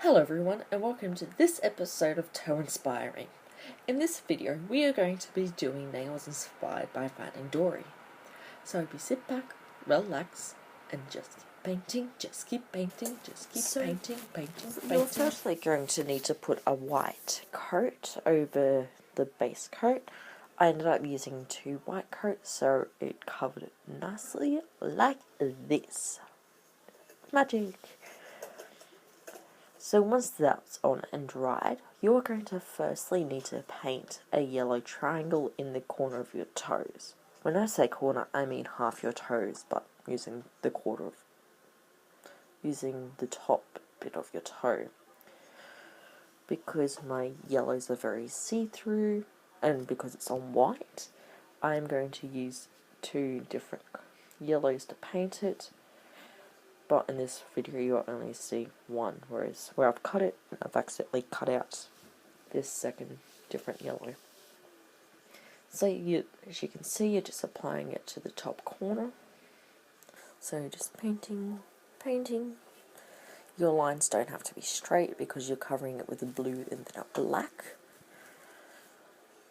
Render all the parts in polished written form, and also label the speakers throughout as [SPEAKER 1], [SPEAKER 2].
[SPEAKER 1] Hello everyone and welcome to this episode of Toe Inspiring. In this video we are going to be doing nails inspired by Finding Dory. So sit back, relax and just keep painting, just keep painting, just keep painting. You're firstly going to need to put a white coat over the base coat. I ended up using 2 white coats so it covered it nicely like this. Magic! So once that's on and dried, you're going to firstly need to paint a yellow triangle in the corner of your toes. When I say corner, I mean half your toes, but using the top bit of your toe. Because my yellows are very see-through, and because it's on white, I'm going to use 2 different yellows to paint it. But in this video you'll only see one, whereas where I've cut it, I've accidentally cut out this second different yellow. So as you can see, you're just applying it to the top corner. So just painting. Your lines don't have to be straight because you're covering it with the blue and then a black.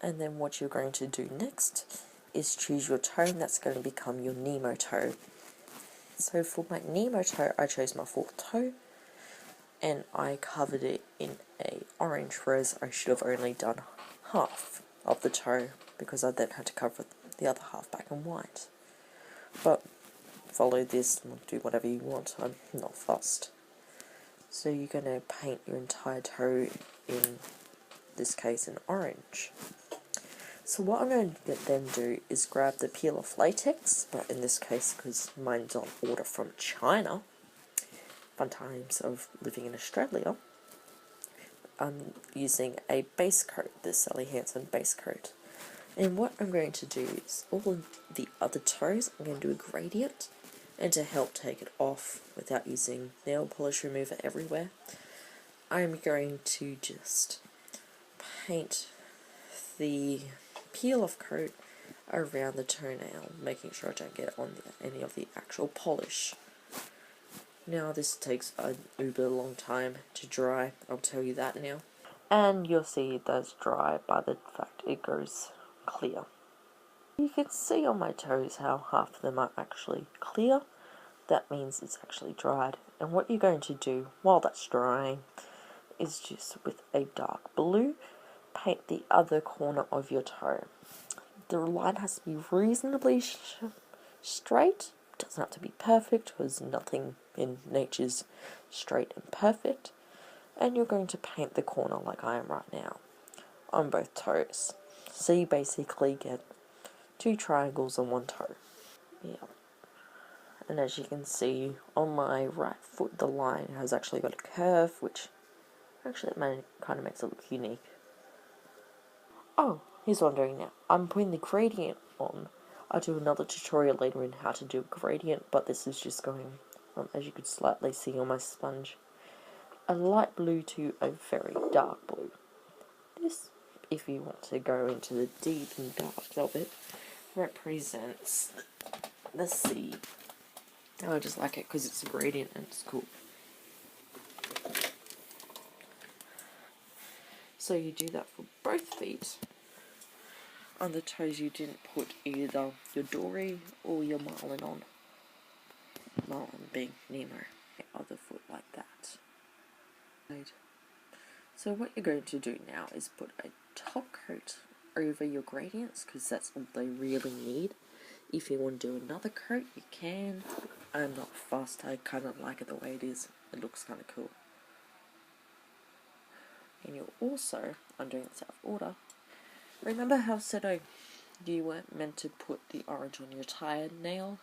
[SPEAKER 1] And then what you're going to do next is choose your toe, and that's going to become your Nemo toe. So for my Nemo toe, I chose my 4th toe, and I covered it in a orange, whereas I should have only done half of the toe, because I then had to cover the other half back in white. But follow this and do whatever you want, I'm not fussed. So you're going to paint your entire toe, in this case in orange. So what I'm going to then do is grab the peel-off latex, but in this case, because mine's on order from China, fun times of living in Australia, I'm using a base coat, the Sally Hansen base coat. And what I'm going to do is, all of the other toes, I'm going to do a gradient, and to help take it off without using nail polish remover everywhere, I'm going to just paint the peel-off coat around the toenail, making sure I don't get on any of the actual polish. Now this takes an uber long time to dry, I'll tell you that now. And you'll see it does dry by the fact it goes clear. You can see on my toes how half of them are actually clear. That means it's actually dried. And what you're going to do while that's drying is just with a dark blue, paint the other corner of your toe. The line has to be reasonably straight. It doesn't have to be perfect, because nothing in nature's straight and perfect. And you're going to paint the corner like I am right now on both toes. So you basically get 2 triangles on 1 toe. Yeah. And as you can see, on my right foot, the line has actually got a curve, which actually kind of makes it look unique. Oh, here's what I'm doing now. I'm putting the gradient on. I'll do another tutorial later in how to do a gradient, but this is just going from, as you could slightly see on my sponge, a light blue to a very dark blue. This, if you want to go into the deep and dark of it, represents the sea. I just like it because it's a gradient and it's cool. So you do that for both feet. On the toes you didn't put either your Dory or your Marlin on. Marlin being Nemo, the other foot like that. So what you're going to do now is put a top coat over your gradients, because that's all they really need. If you want to do another coat, you can. I'm not fussed, I kind of like it the way it is. It looks kind of cool. And you'll also, I'm doing this out of order, remember how I said you weren't meant to put the orange on your entire nail?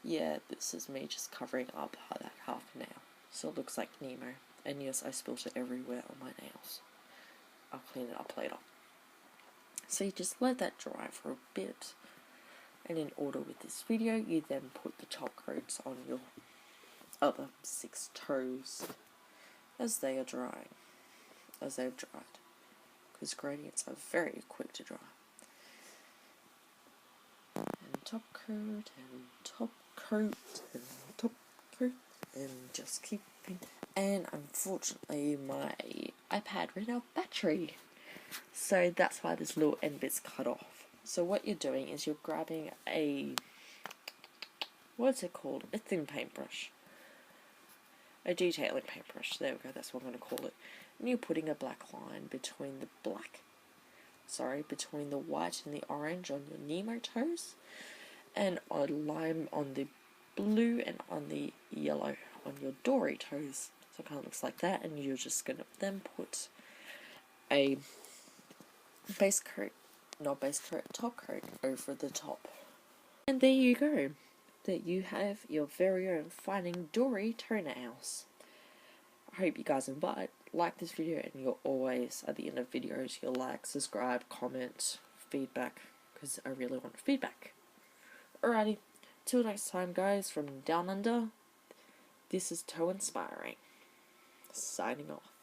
[SPEAKER 1] Yeah, this is me just covering up that half nail, so it looks like Nemo. And yes, I spilled it everywhere on my nails. I'll clean it up later. So you just let that dry for a bit. And in order with this video, you then put the top coats on your other 6 toes as they are drying. As they've dried. Because gradients are very quick to dry. And top coat, and top coat, and top coat. and just keep. And unfortunately, my iPad ran out of battery, so that's why this little end bit's cut off. So what you're doing is you're grabbing a, what's it called? A thin paintbrush. A detailing paintbrush. There we go. That's what I'm going to call it. And you're putting a black line between between the white and the orange on your Nemo toes, and a line on the blue and on the yellow on your Dory toes. So it kind of looks like that, and you're just going to then put a top coat over the top. And there you go. That you have your very own Finding Dory toenails. I hope you guys like this video, and you'll always, at the end of videos, you'll like, subscribe, comment, feedback, because I really want feedback. Alrighty, till next time guys, from Down Under, this is Toe Inspiring, signing off.